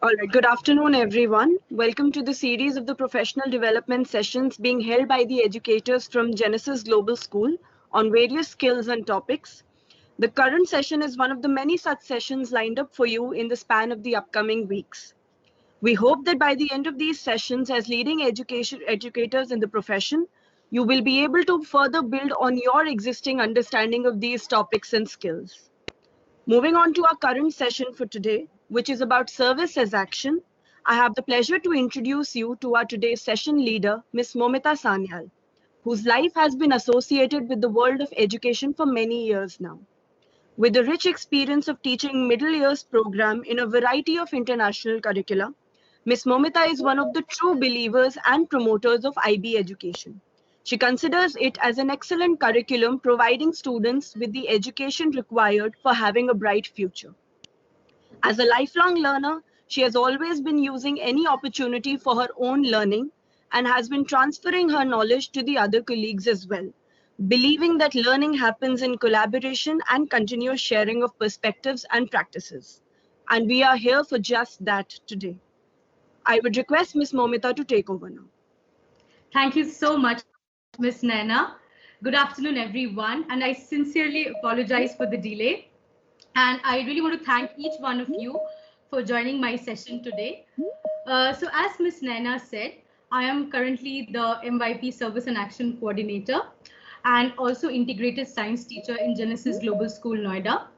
All right, good afternoon, everyone. Welcome to the series of the professional development sessions being held by the educators from Genesis Global School on various skills and topics. The current session is one of the many such sessions lined up for you in the span of the upcoming weeks. We hope that by the end of these sessions, as leading educators in the profession, you will be able to further build on your existing understanding of these topics and skills. Moving on to our current session for today, which is about service as action, I have the pleasure to introduce you to our today's session leader, Ms. Momita Sanyal, whose life has been associated with the world of education for many years now. With a rich experience of teaching middle years program in a variety of international curricula, Ms. Momita is one of the true believers and promoters of IB education. She considers it as an excellent curriculum providing students with the education required for having a bright future. As a lifelong learner, she has always been using any opportunity for her own learning and has been transferring her knowledge to the other colleagues as well, believing that learning happens in collaboration and continuous sharing of perspectives and practices. And we are here for just that today. I would request Ms. Momita to take over now. Thank you so much, Ms. Naina. Good afternoon, everyone. And I sincerely apologize for the delay. And I really want to thank each one of you for joining my session today. So as Ms. Naina said, I am currently the MYP Service and Action Coordinator and also Integrated Science Teacher in Genesis Global School, Noida.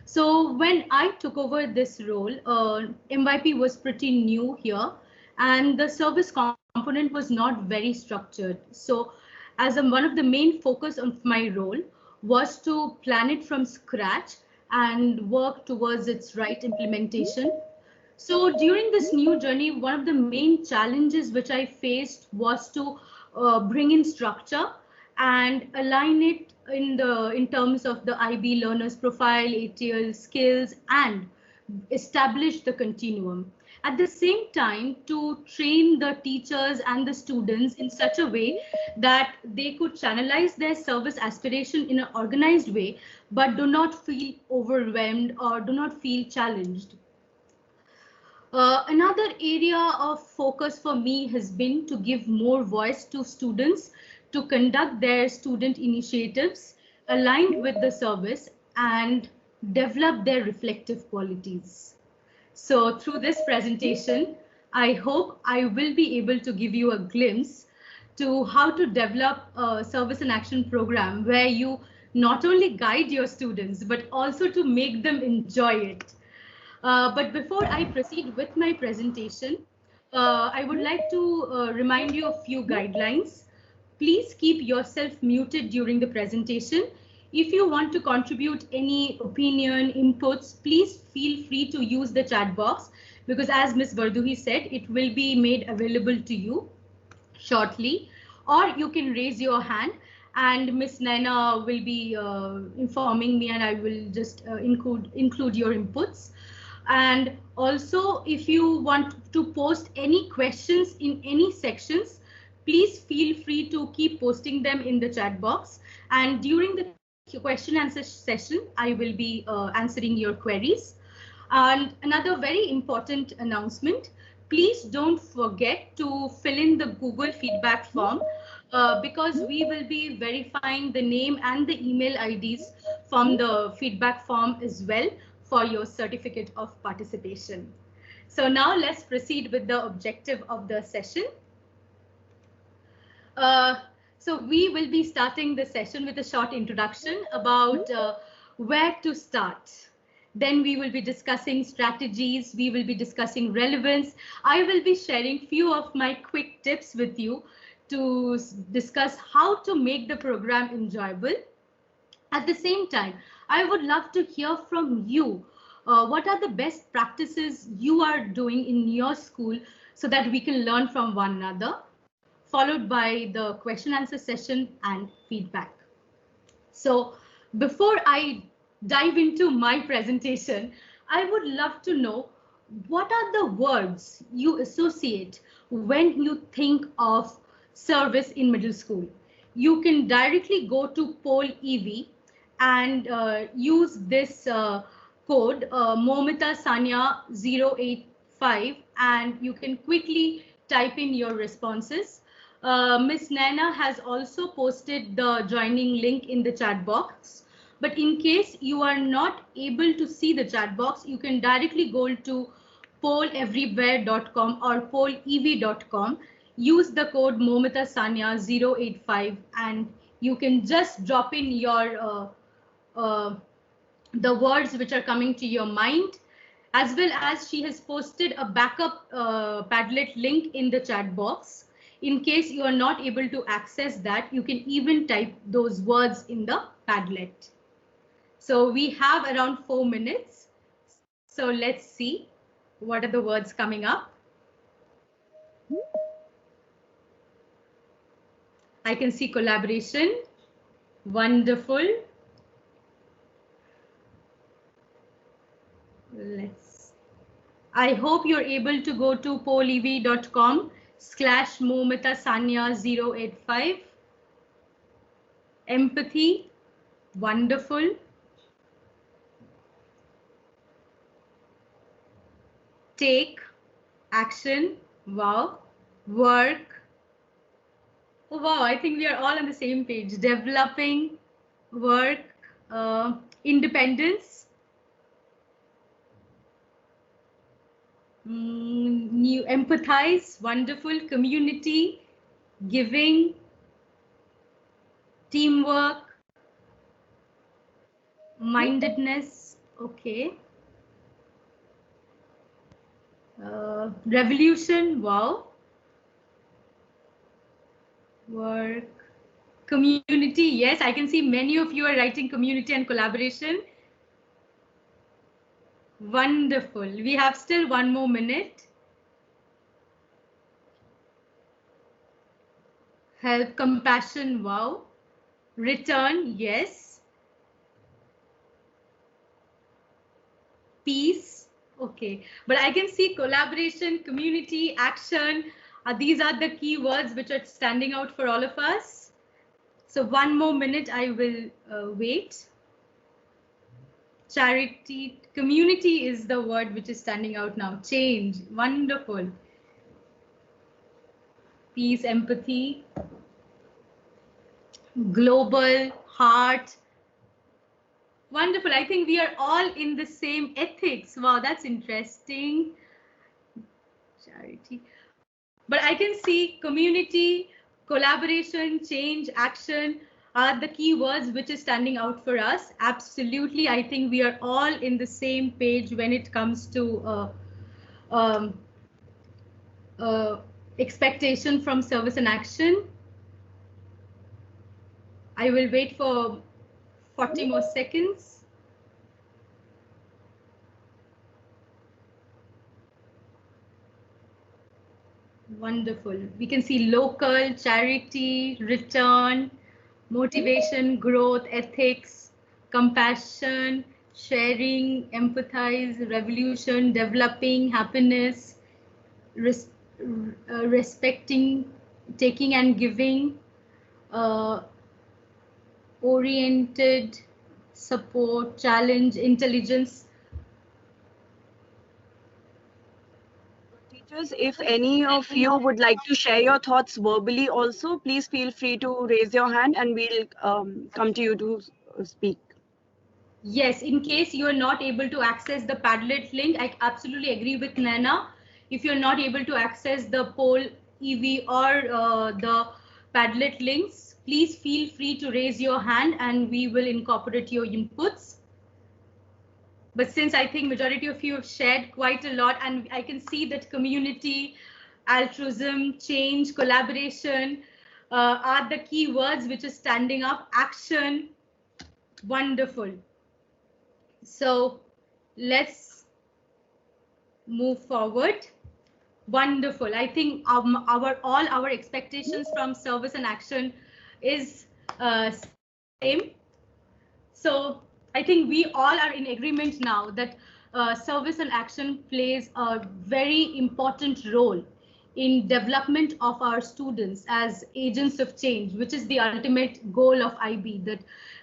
So when I took over this role, MYP was pretty new here and the service component was not very structured. So as one of the main focus of my role was to plan it from scratch and work towards its right implementation. So during this new journey, one of the main challenges which I faced was to bring in structure and align it in terms of the IB learners profile, ATL skills, and establish the continuum. At the same time, to train the teachers and the students in such a way that they could channelize their service aspiration in an organized way, but do not feel overwhelmed or do not feel challenged. Another area of focus for me has been to give more voice to students to conduct their student initiatives aligned with the service and develop their reflective qualities. So through this presentation, I hope I will be able to give you a glimpse to how to develop a service and action program where you not only guide your students, but also to make them enjoy it. But before I proceed with my presentation, I would like to remind you of a few guidelines. Please keep yourself muted during the presentation. If you want to contribute any opinion, inputs, please feel free to use the chat box because as Ms. Varduhi said, it will be made available to you shortly, or you can raise your hand and Ms. Naina will be informing me and I will just include your inputs. And also, if you want to post any questions in any sections, please feel free to keep posting them in the chat box. And during the question answer session, I will be answering your queries. And another very important announcement, please don't forget to fill in the Google feedback form because we will be verifying the name and the email IDs from the feedback form as well for your certificate of participation. So now let's proceed with the objective of the session. So we will be starting the session with a short introduction about where to start. Then we will be discussing strategies, we will be discussing relevance. I will be sharing few of my quick tips with you to discuss how to make the program enjoyable. At the same time, I would love to hear from you. What are the best practices you are doing in your school so that we can learn from one another, followed by the question answer session and feedback. So before I dive into my presentation, I would love to know what are the words you associate when you think of service in middle school. You can directly go to Poll EV and use this code Momita Sanya 084 0885, and you can quickly type in your responses. Miss Naina has also posted the joining link in the chat box. But in case you are not able to see the chat box, you can directly go to polleverywhere.com or pollev.com. Use the code Momita Sanya 085, and you can just drop in your the words which are coming to your mind, as well as she has posted a backup Padlet link in the chat box. In case you are not able to access that, you can even type those words in the Padlet. So we have around 4 minutes. So let's see what are the words coming up. I can see collaboration. Wonderful. I hope you're able to go to pollev.com/Momita Sanya 085. Empathy. Wonderful. Take action. Wow. Work. Oh, wow, I think we are all on the same page. Developing, work, independence, new empathize, wonderful, community, giving, teamwork, mindedness, okay. Revolution, wow. Work, community, yes, I can see many of you are writing community and collaboration. Wonderful. We have still 1 more minute. Help, compassion, wow. Return, yes. Peace, okay. But I can see collaboration, community, action. These are the key words which are standing out for all of us. So 1 more minute, I will wait. Charity, community is the word which is standing out now. Change, wonderful. Peace, empathy. Global, heart. Wonderful. I think we are all in the same ethics. Wow, that's interesting. Charity. But I can see community, collaboration, change, action are the key words which is standing out for us. Absolutely. I think we are all in the same page when it comes to expectation from service and action. I will wait for 40 more seconds. Wonderful. We can see local, charity, return, motivation, growth, ethics, compassion, sharing, empathize, revolution, developing, happiness, respecting, taking and giving, oriented, support, challenge, intelligence. Teachers, if any of you would like to share your thoughts verbally also, please feel free to raise your hand and we'll come to you to speak. Yes, in case you are not able to access the Padlet link, I absolutely agree with Naina. If you're not able to access the poll EV or the Padlet links, please feel free to raise your hand and we will incorporate your inputs. But since I think majority of you have shared quite a lot, and I can see that community, altruism, change, collaboration are the key words which are standing up. Action, wonderful. So let's move forward. Wonderful. I think all our expectations from service and action is same. So I think we all are in agreement now that service and action plays a very important role in development of our students as agents of change, which is the ultimate goal of IB, that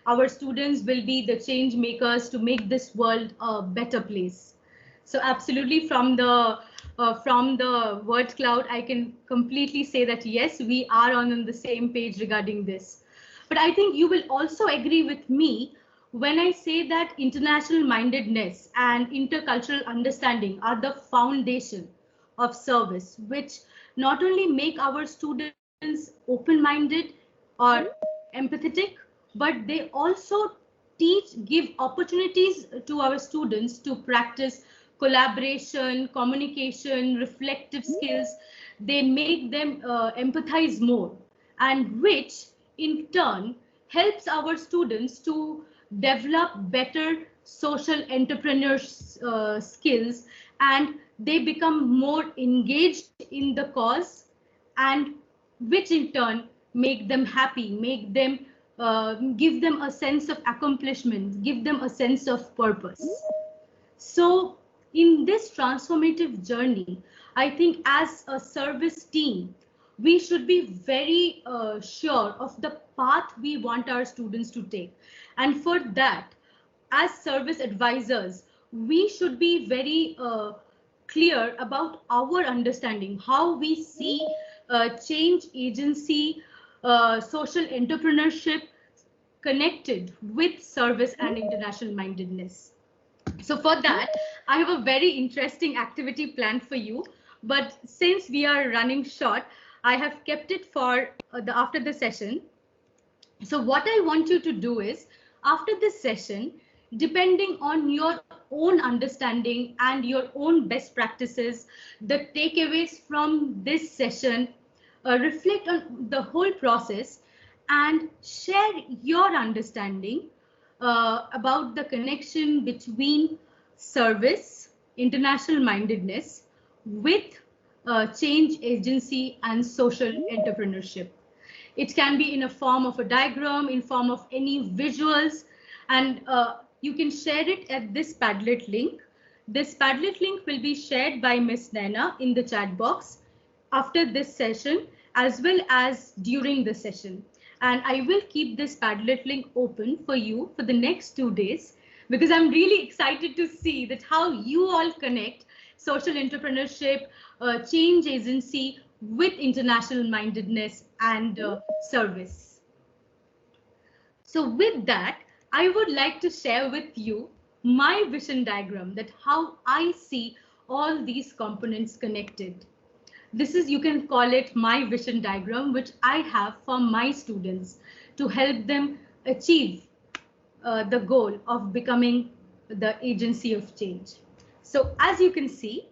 our students will be the change makers to make this world a better place. So absolutely, from the from the word cloud, I can completely say that yes, we are on the same page regarding this. But I think you will also agree with me when I say that international mindedness and intercultural understanding are the foundation of service, which not only make our students open-minded or empathetic, but they also give opportunities to our students to practice collaboration, communication, reflective skills. They make them empathize more, and which in turn helps our students to develop better social entrepreneurs skills, and they become more engaged in the cause, and which in turn make them happy, make them give them a sense of accomplishment, give them a sense of purpose. So in this transformative journey, I think as a service team, we should be very sure of the path we want our students to take. And for that, as service advisors, we should be very clear about our understanding, how we see change agency, social entrepreneurship connected with service and international mindedness. So for that, I have a very interesting activity planned for you. But since we are running short, I have kept it for after the session. So what I want you to do is, after this session, depending on your own understanding and your own best practices, the takeaways from this session, reflect on the whole process and share your understanding about the connection between service, international mindedness with change agency and social entrepreneurship. It can be in a form of a diagram, in form of any visuals, and you can share it at this Padlet link. This Padlet link will be shared by Ms. Naina in the chat box after this session, as well as during the session. And I will keep this Padlet link open for you for the next 2 days, because I'm really excited to see that how you all connect social entrepreneurship, change agency with international mindedness and service. So with that, I would like to share with you my vision diagram, that how I see all these components connected. This is, you can call it my vision diagram, which I have for my students to help them achieve the goal of becoming the agency of change. So as you can see,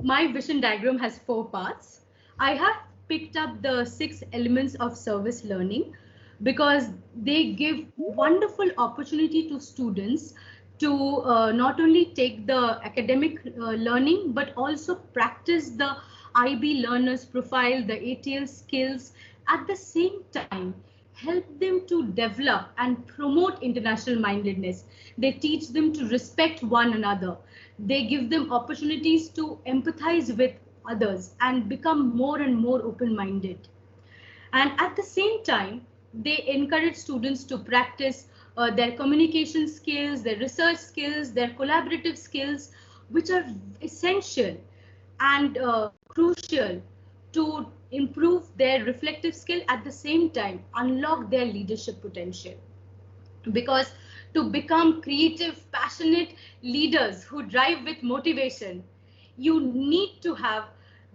my vision diagram has 4 parts. I have picked up the 6 elements of service learning because they give wonderful opportunity to students to not only take the academic learning, but also practice the IB learners profile, the ATL skills, at the same time help them to develop and promote international mindedness. They teach them to respect one another. They give them opportunities to empathize with others and become more and more open-minded. And at the same time, they encourage students to practice their communication skills, their research skills, their collaborative skills, which are essential and crucial to improve their reflective skill, at the same time unlock their leadership potential. Because to become creative, passionate leaders who drive with motivation, you need to have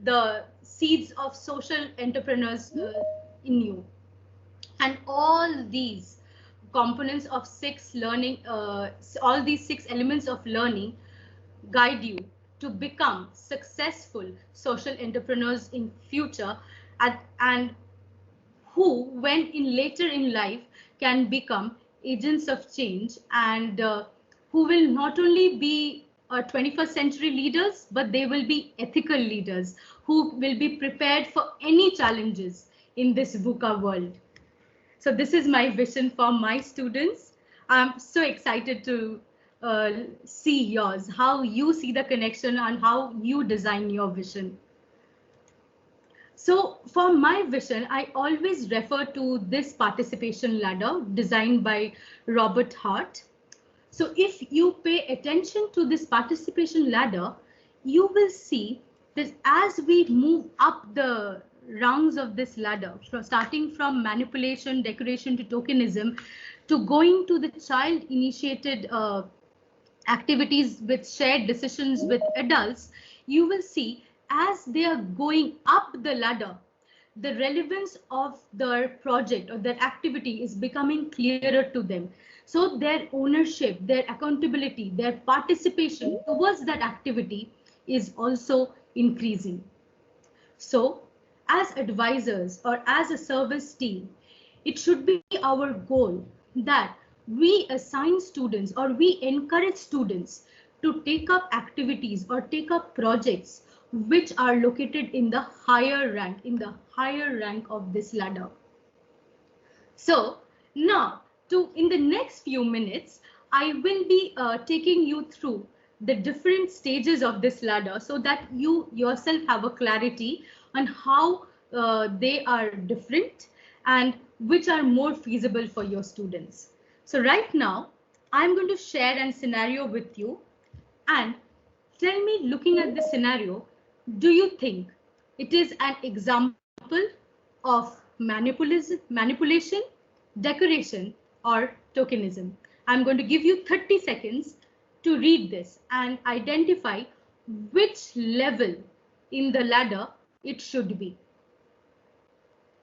the seeds of social entrepreneurs in you. And all these components of 6 learning, all these 6 elements of learning guide you to become successful social entrepreneurs in future, and who, when in later in life, can become agents of change, and who will not only be 21st century leaders, but they will be ethical leaders who will be prepared for any challenges in this VUCA world. So this is my vision for my students. I'm so excited to see yours, how you see the connection and how you design your vision. So for my vision, I always refer to this participation ladder designed by Robert Hart. So if you pay attention to this participation ladder, you will see as we move up the rungs of this ladder, starting from manipulation, decoration to tokenism, to going to the child initiated activities with shared decisions with adults, you will see as they are going up the ladder, the relevance of their project or their activity is becoming clearer to them. So their ownership, their accountability, their participation towards that activity is also increasing. So as advisors or as a service team, it should be our goal that we assign students or we encourage students to take up activities or take up projects which are located in the higher rank of this ladder. So now in the next few minutes, I will be taking you through the different stages of this ladder so that you yourself have a clarity on how they are different and which are more feasible for your students. So right now, I'm going to share a scenario with you, and tell me, looking at the scenario, do you think it is an example of manipulation, decoration, or tokenism? I'm going to give you 30 seconds to read this and identify which level in the ladder it should be.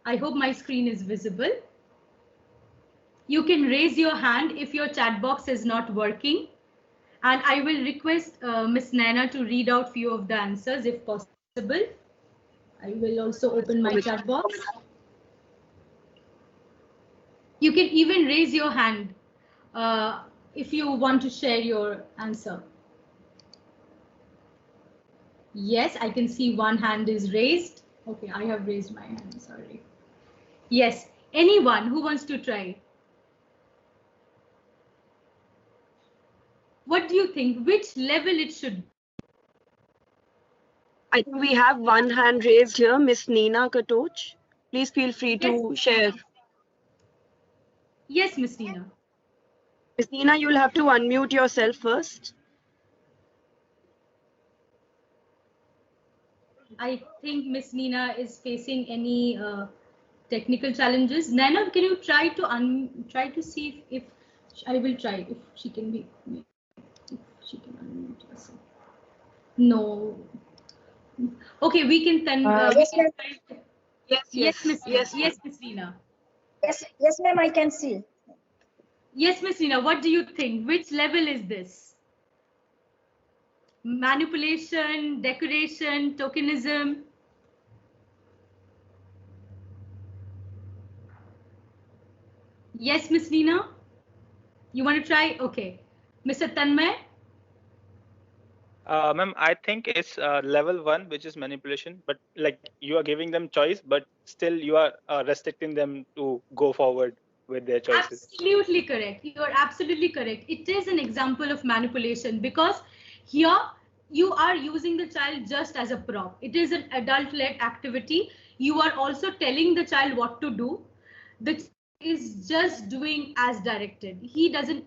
I hope my screen is visible. You can raise your hand if your chat box is not working. And I will request Ms. Naina to read out few of the answers if possible. I will also open my chat box. You can even raise your hand if you want to share your answer. Yes, I can see one hand is raised. Okay, I have raised my hand, sorry. Yes, anyone who wants to try. What do you think? Which level it should be? I think we have one hand raised here, Miss Nina Katoch. Please feel free to share. Yes, Miss Nina. Miss Nina, you'll have to unmute yourself first. I think Miss Nina is facing any technical challenges. Nana, can you try to see if I will try if she can unmute herself. No. Okay, we can then. Yes, Miss Nina. Yes, ma'am, I can see. Yes, Miss Nina, what do you think? Which level is this? Manipulation, decoration, tokenism? Yes, Miss Nina? You want to try? Okay. Mr. Tanmay? Ma'am, I think it's level 1, which is manipulation, but like you are giving them choice, but still you are restricting them to go forward with their choices. Absolutely correct. You are absolutely correct. It is an example of manipulation because here you are using the child just as a prop. It is an adult-led activity. You are also telling the child what to do. The child is just doing as directed. He doesn't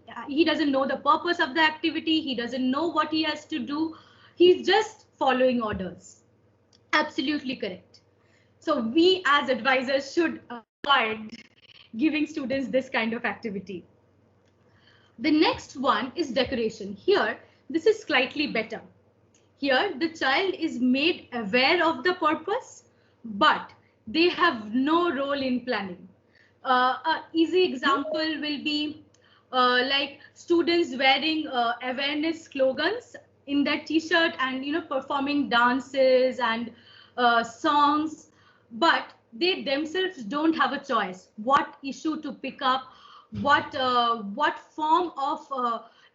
know the purpose of the activity. He doesn't know what he has to do. He's just following orders. Absolutely correct. So we as advisors should avoid giving students this kind of activity. The next one is decoration. Here, this is slightly better. Here, the child is made aware of the purpose, but they have no role in planning. An easy example will be like students wearing awareness slogans in their t-shirt and performing dances and songs, but they themselves don't have a choice what issue to pick up, what form of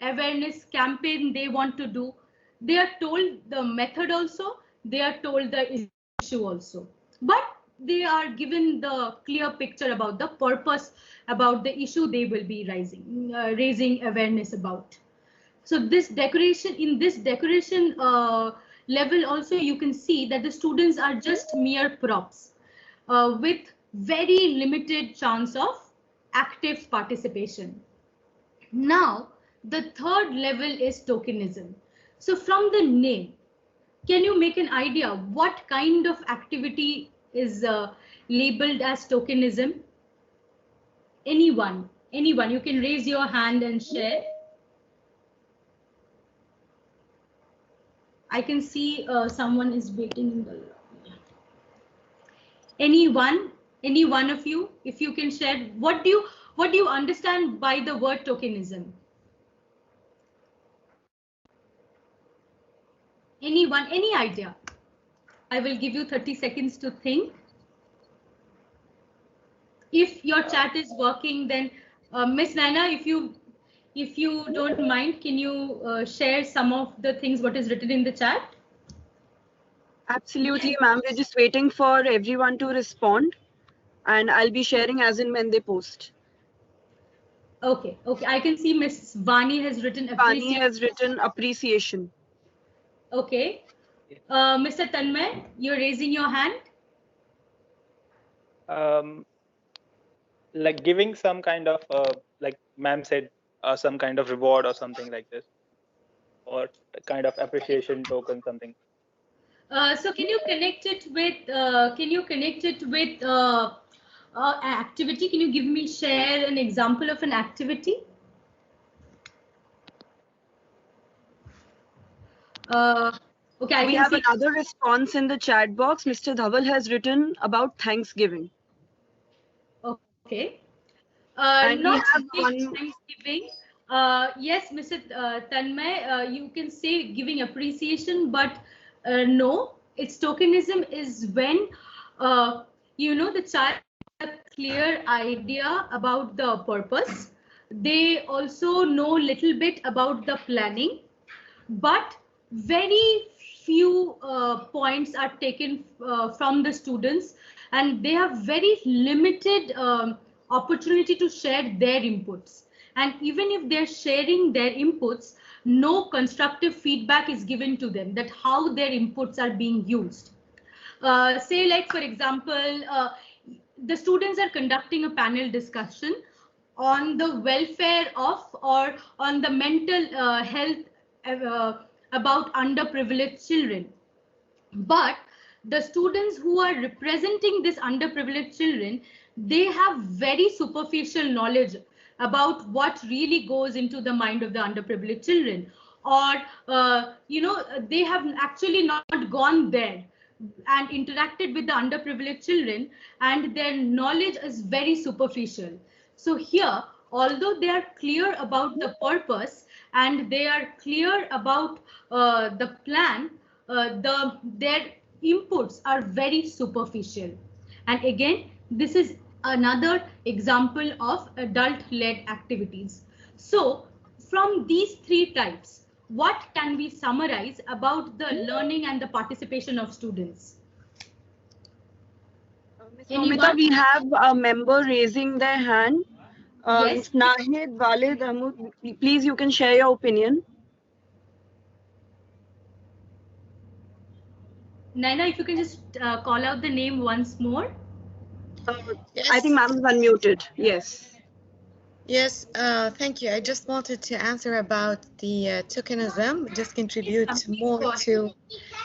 awareness campaign they want to do. They are told the method also, they are told the issue also, but they are given the clear picture about the purpose, about the issue they will be raising awareness about. So this decoration level also, you can see that the students are just mere props with very limited chance of active participation. Now, the third level is tokenism. So from the name, can you make an idea what kind of activity is labeled as tokenism? Anyone, you can raise your hand and share. I can see someone is waiting in the lobby. Any one of you, if you can share, what do you understand by the word tokenism? Anyone, any idea? I will give you 30 seconds to think. If your chat is working, then Miss Naina, if you don't mind, can you share some of the things what is written in the chat? Absolutely, ma'am. We're just waiting for everyone to respond, and I'll be sharing as and when they post. Okay, I can see Miss Vani has written Vani appreciation. has written appreciation. Okay. Mr. Tanmay, you're raising your hand. Like giving some kind of like ma'am said, some kind of reward or something like this, or kind of appreciation token, something. So can you connect it with activity? Can you share an example of an activity? Okay, We have another response in the chat box. Mr. Dhaval has written about Thanksgiving. Okay. And not we have Thanksgiving. Yes, Mr. Tanmay, you can say giving appreciation, but no, its tokenism is when the child has a clear idea about the purpose. They also know little bit about the planning, but very few points are taken from the students, and they have very limited opportunity to share their inputs. And even if they're sharing their inputs, no constructive feedback is given to them that how their inputs are being used. Say, like, for example, the students are conducting a panel discussion on the welfare of, or on the mental health about underprivileged children. But the students who are representing this underprivileged children, they have very superficial knowledge about what really goes into the mind of the underprivileged children, or they have actually not gone there and interacted with the underprivileged children, and their knowledge is very superficial. So here, although they are clear about the purpose and they are clear about the plan, their inputs are very superficial. And again, this is another example of adult-led activities. So from these three types, what can we summarize about the learning and the participation of students? Momita, we have a member raising their hand. Yes. Nahid, Walid, Ahmud, please, you can share your opinion. Naina, if you can just call out the name once more. Yes. I think ma'am is unmuted. Yes. Yes, thank you. I just wanted to answer about the tokenism, just contribute more to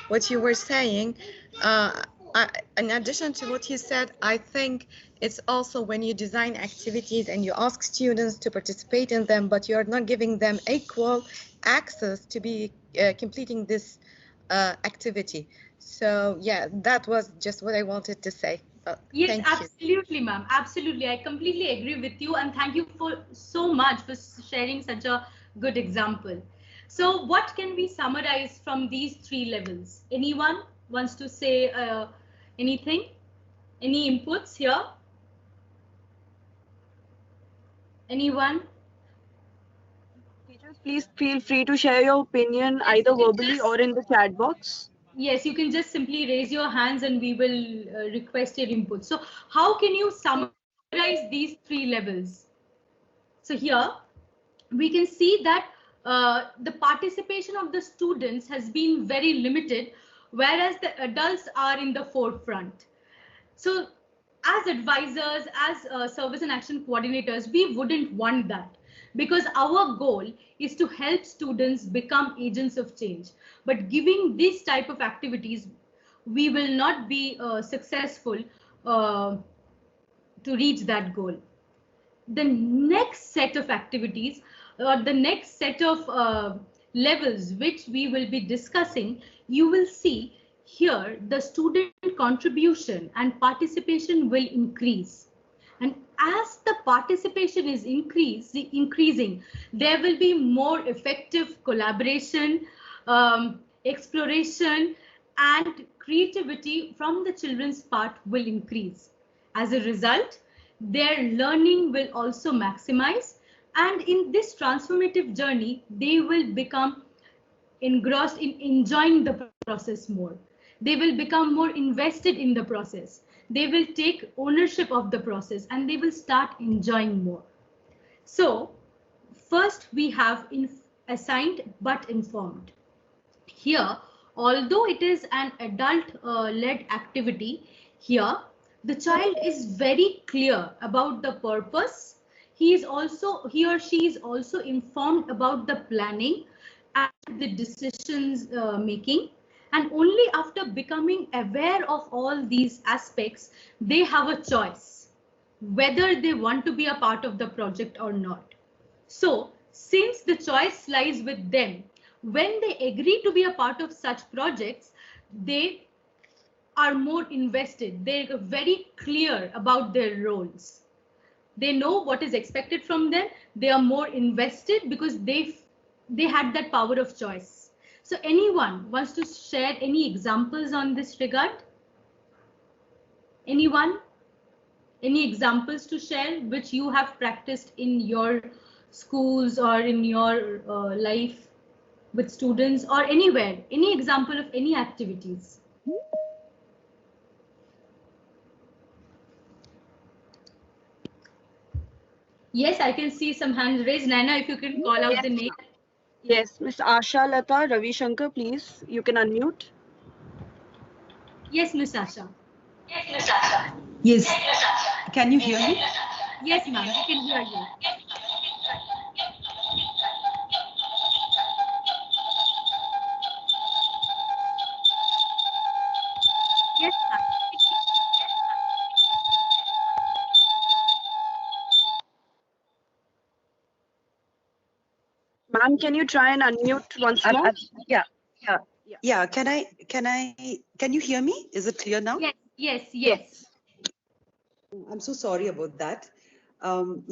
what you were saying. In addition to what you said, I think it's also when you design activities and you ask students to participate in them, but you're not giving them equal access to be completing this activity. So yeah, that was just what I wanted to say. Yes, absolutely, ma'am. Absolutely. I completely agree with you. And thank you so much for sharing such a good example. So what can we summarize from these three levels? Anyone wants to say anything? Any inputs here? Anyone? Teachers, please feel free to share your opinion either verbally or in the chat box. Yes, you can just simply raise your hands and we will request your input. So how can you summarize these three levels? So here we can see that the participation of the students has been very limited, whereas the adults are in the forefront. So as advisors, as service and action coordinators, we wouldn't want that. because our goal is to help students become agents of change. But giving this type of activities, we will not be successful to reach that goal. The next set of activities, or the next set of levels which we will be discussing, you will see here the student contribution and participation will increase. And as the participation is increasing, there will be more effective collaboration, exploration, and creativity from the children's part will increase. As a result, their learning will also maximize, and in this transformative journey, they will become engrossed in enjoying the process more. They will become more invested in the process. They will take ownership of the process and they will start enjoying more. So first we have assigned but informed. Here, although it is an adult-led activity, here the child is very clear about the purpose. He or she is also informed about the planning and the decisions making. And only after becoming aware of all these aspects, they have a choice whether they want to be a part of the project or not. So since the choice lies with them, when they agree to be a part of such projects, they are more invested. They're very clear about their roles. They know what is expected from them. They are more invested because they had that power of choice. So anyone wants to share any examples on this regard? Anyone? Any examples to share which you have practiced in your schools or in your life with students or anywhere? Any example of any activities? Yes, I can see some hands raised. Naina, if you can call out the name. Yes, Ms. Asha Lata Ravi Shankar, please, you can unmute. Yes, Ms. Asha. Yes. Can you hear me? Yes, ma'am, we can hear you. Yes, ma'am. Ma'am, can you try and unmute once more? Yeah. Can you hear me? Is it clear now? Yes. I'm so sorry about that. In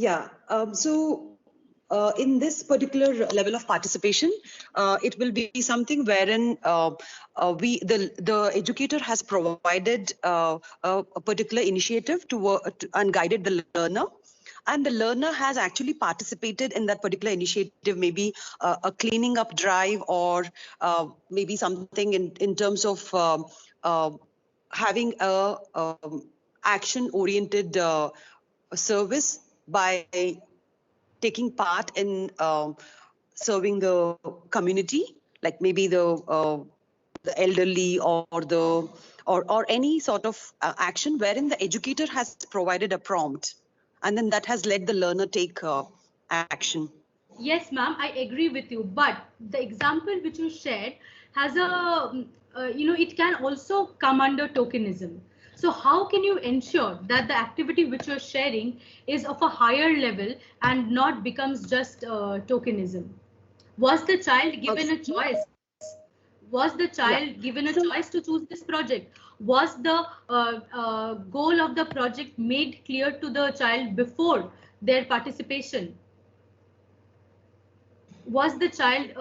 this particular level of participation, it will be something wherein the educator has provided a particular initiative and guided the learner. And the learner has actually participated in that particular initiative, maybe a cleaning up drive, or maybe something in terms of having a action-oriented service by taking part in serving the community, like maybe the elderly or any sort of action wherein the educator has provided a prompt, and then that has led the learner take action. Yes, ma'am, I agree with you. But the example which you shared has it can also come under tokenism. So how can you ensure that the activity which you're sharing is of a higher level and not becomes just tokenism? Was the child given a choice? Was the child given a choice to choose this project? Was the goal of the project made clear to the child before their participation? Was the child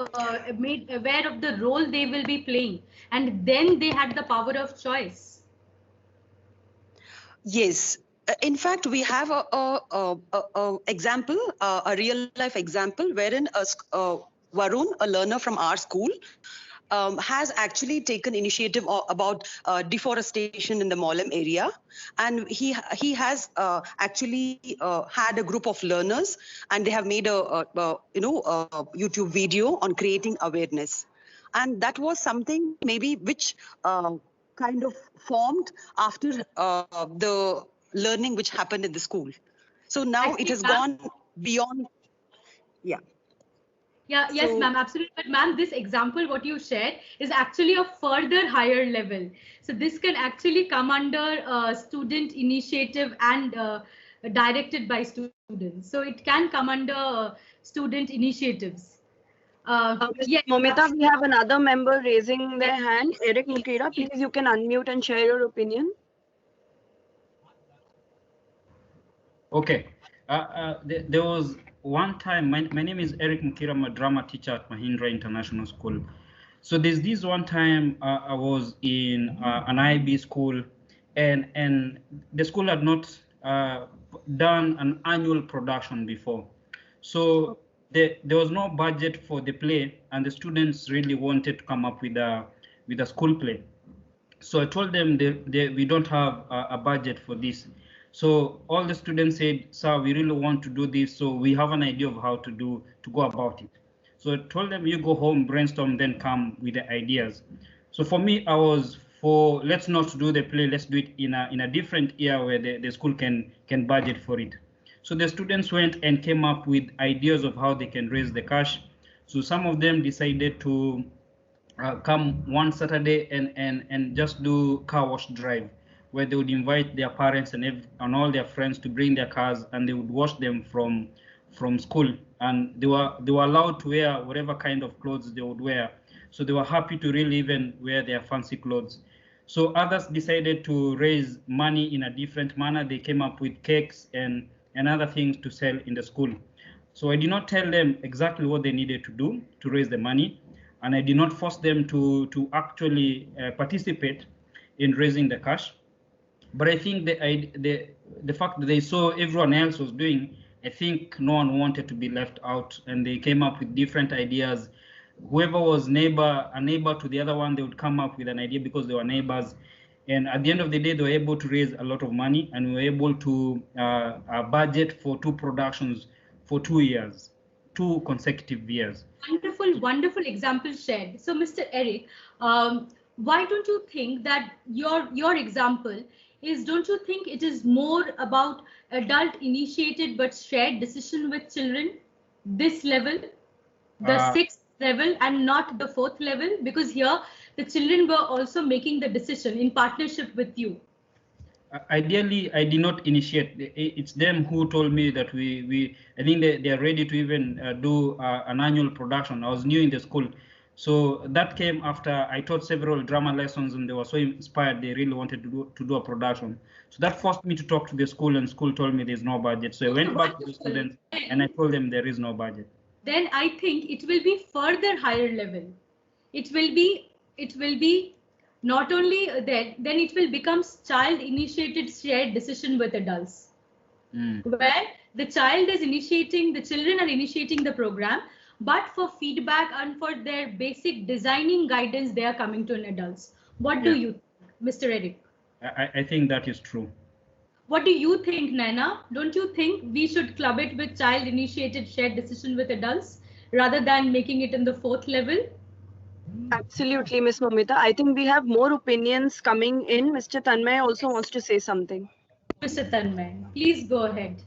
made aware of the role they will be playing, and then they had the power of choice? Yes. In fact, we have a example, a real life example, wherein Varun, a learner from our school, has actually taken initiative about deforestation in the Mollem area, and he has actually had a group of learners, and they have made a YouTube video on creating awareness, and that was something maybe which kind of formed after the learning which happened in the school. So now it has gone beyond. Yeah. Yeah, yes, So- ma'am, absolutely. But ma'am, this example, what you shared, is actually a further higher level. So this can actually come under student initiative and directed by students. So it can come under student initiatives. Ms. Yes, Momita, we have another member raising their hand. Eric Mukira, please, you can unmute and share your opinion. Okay. There was one time, my name is Eric Mukira, I'm a drama teacher at Mahindra International School. So there's this one time I was in an IB school, and the school had not done an annual production before. So there was no budget for the play, and the students really wanted to come up with a school play. So I told them we don't have a budget for this. So all the students said, sir, we really want to do this. So we have an idea of how to go about it. So I told them, you go home, brainstorm, then come with the ideas. So for me, I was for, let's not do the play, let's do it in a different year where the school can budget for it. So the students went and came up with ideas of how they can raise the cash. So some of them decided to come one Saturday and just do car wash drive, where they would invite their parents and all their friends to bring their cars, and they would wash them from school, and they were allowed to wear whatever kind of clothes they would wear. So they were happy to really even wear their fancy clothes. So others decided to raise money in a different manner. They came up with cakes and other things to sell in the school. So I did not tell them exactly what they needed to do to raise the money, and I did not force them to actually participate in raising the cash. But I think the fact that they saw everyone else was doing, I think no one wanted to be left out, and they came up with different ideas. Whoever was a neighbor to the other one, they would come up with an idea because they were neighbors. And at the end of the day, they were able to raise a lot of money, and we were able to budget for 2 productions for 2 years, 2 consecutive years. Wonderful, wonderful example shared. So, Mr. Eric, why don't you think that your example is, don't you think it is more about adult initiated but shared decision with children, this level, the 6th level and not the 4th level? Because here the children were also making the decision in partnership with you. Ideally, I did not initiate. It's them who told me that I think they are ready to even do an annual production. I was new in the school. So that came after I taught several drama lessons, and they were so inspired. They really wanted to do a production. So that forced me to talk to the school, and school told me there's no budget. So I went back to the students and I told them there is no budget. Then I think it will be further higher level. It will be not only that, then it will become child initiated shared decision with adults, where the child is initiating, the children are initiating the program, but for feedback and for their basic designing guidance, they are coming to an adults. What do you think, Mr. Eric? I think that is true. What do you think, Naina? Don't you think we should club it with child initiated shared decision with adults rather than making it in the 4th level? Absolutely, Ms. Momita. I think we have more opinions coming in. Mr. Tanmay also wants to say something. Mr. Tanmay, please go ahead.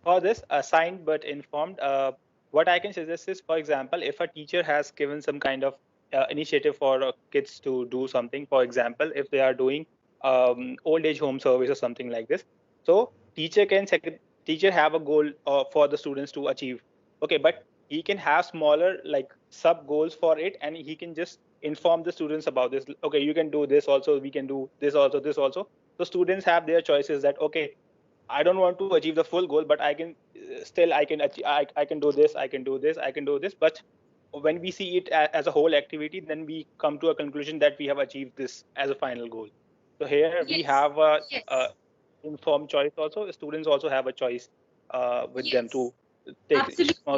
For this assigned but informed, what I can suggest is, for example, if a teacher has given some kind of initiative for kids to do something, for example, if they are doing old age home service or something like this, so teacher have a goal for the students to achieve. Okay, but he can have smaller like sub goals for it, and he can just inform the students about this. Okay, you can do this also, we can do this also, this also. So students have their choices that, okay, I don't want to achieve the full goal, but I can still I can do this, I can do this, I can do this. But when we see it as a whole activity, then we come to a conclusion that we have achieved this as a final goal. So here we have a informed choice also. Students also have a choice with them to take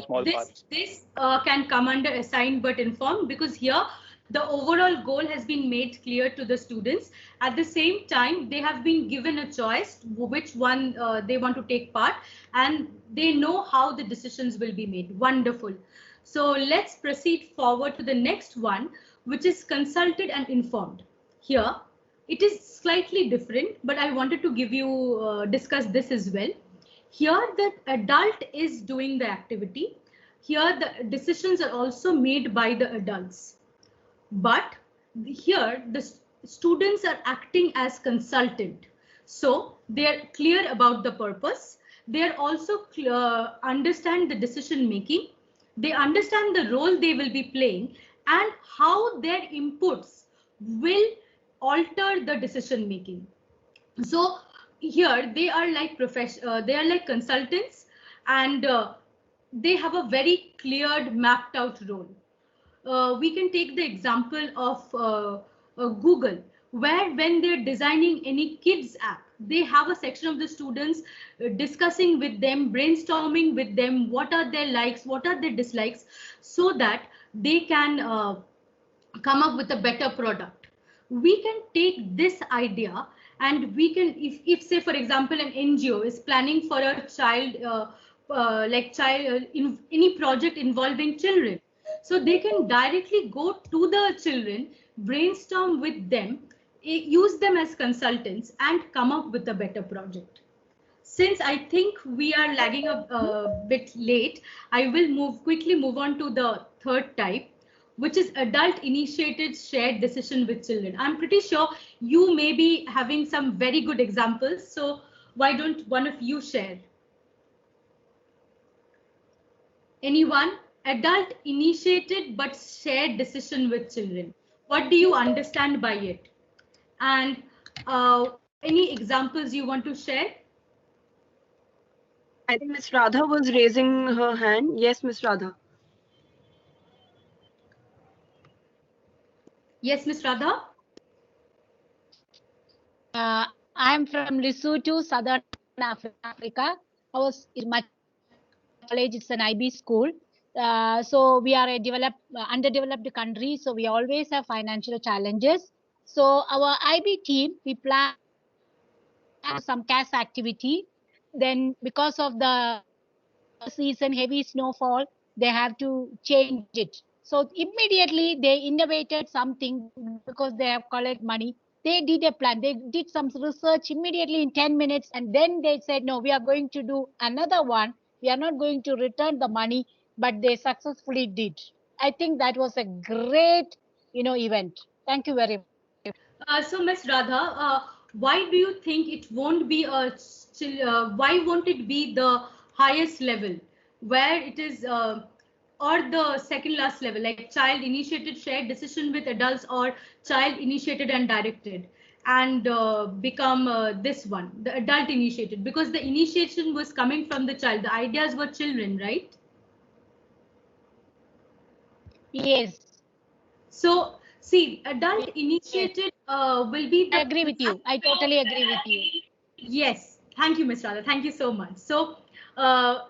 small parts. This can come under assigned but informed, because here the overall goal has been made clear to the students. At the same time, they have been given a choice which one they want to take part, and they know how the decisions will be made. Wonderful. So let's proceed forward to the next one, which is consulted and informed. Here, it is slightly different, but I wanted to give you discuss this as well. Here the adult is doing the activity. Here the decisions are also made by the adults. But here the students are acting as consultant. So they are clear about the purpose. They are also understand the decision making. They understand the role they will be playing and how their inputs will alter the decision making. So here they are like they are like consultants, and they have a very cleared, mapped out role. We can take the example of Google, where when they're designing any kids app, they have a section of the students discussing with them, brainstorming with them, what are their likes, what are their dislikes, so that they can come up with a better product. We can take this idea and we can, if say for example an NGO is planning for a child, in any project involving children, so they can directly go to the children, brainstorm with them, use them as consultants and come up with a better project. Since I think we are lagging a bit late, I will quickly move on to the third type, which is adult initiated shared decision with children. I'm pretty sure you may be having some very good examples. So why don't one of you share? Anyone? Adult initiated but shared decision with children. What do you understand by it? And any examples you want to share? I think Ms. Radha was raising her hand. Yes, Ms. Radha. Yes, Ms. Radha. I'm from Lesotho, Southern Africa. I was in my college, it's an IB school. So we are a underdeveloped country, so we always have financial challenges. So our IB team, we plan some CAS activity. Then because of the season, heavy snowfall, they have to change it. So immediately they innovated something because they have collected money. They did a plan. They did some research immediately in 10 minutes. And then they said, no, we are going to do another one. We are not going to return the money, but they successfully did. I think that was a great, event. Thank you very much. So Ms. Radha, why do you think it won't be why won't it be the highest level, where it is, or the second last level, like child initiated shared decision with adults or child initiated and directed, and become this one, the adult initiated, because the initiation was coming from the child, the ideas were children, right? Yes. So see, adult initiated will be the... I agree with you. I totally agree with you. Yes, thank you, Ms. Radha. Thank you so much. So,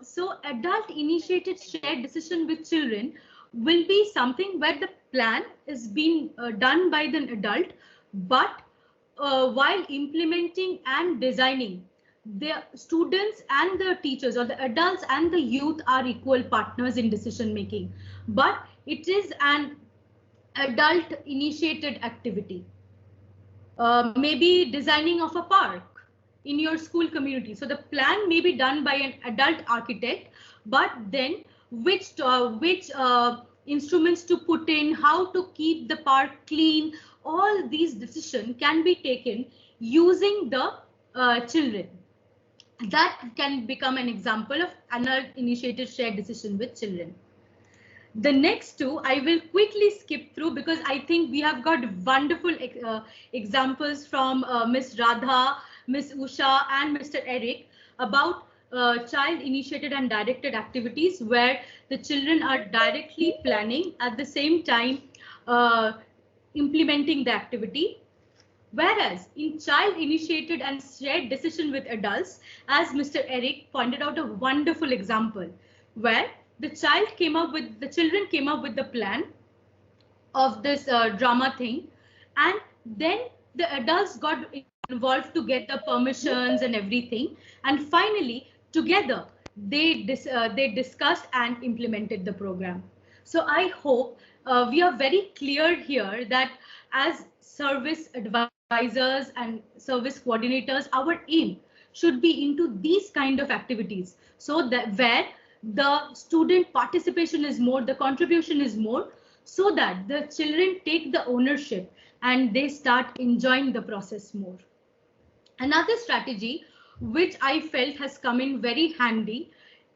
so adult initiated shared decision with children will be something where the plan is being done by the adult, but while implementing and designing, the students and the teachers, or the adults and the youth, are equal partners in decision making, but it is an adult initiated activity. Maybe designing of a park in your school community. So the plan may be done by an adult architect, but then which instruments to put in, how to keep the park clean, all these decisions can be taken using the children. That can become an example of adult initiated shared decision with children. The next two I will quickly skip through because I think we have got wonderful examples from Ms. Radha, Ms. Usha and Mr. Eric about child initiated and directed activities where the children are directly planning at the same time implementing the activity. Whereas in child initiated and shared decision with adults, as Mr. Eric pointed out a wonderful example where the children came up with the plan of this drama thing, and then the adults got involved to get the permissions and everything, and finally together they discussed and implemented the program. So I hope we are very clear here that as service advisors and service coordinators, our aim should be into these kind of activities, so that where the student participation is more, the contribution is more, so that the children take the ownership and they start enjoying the process more. Another strategy which I felt has come in very handy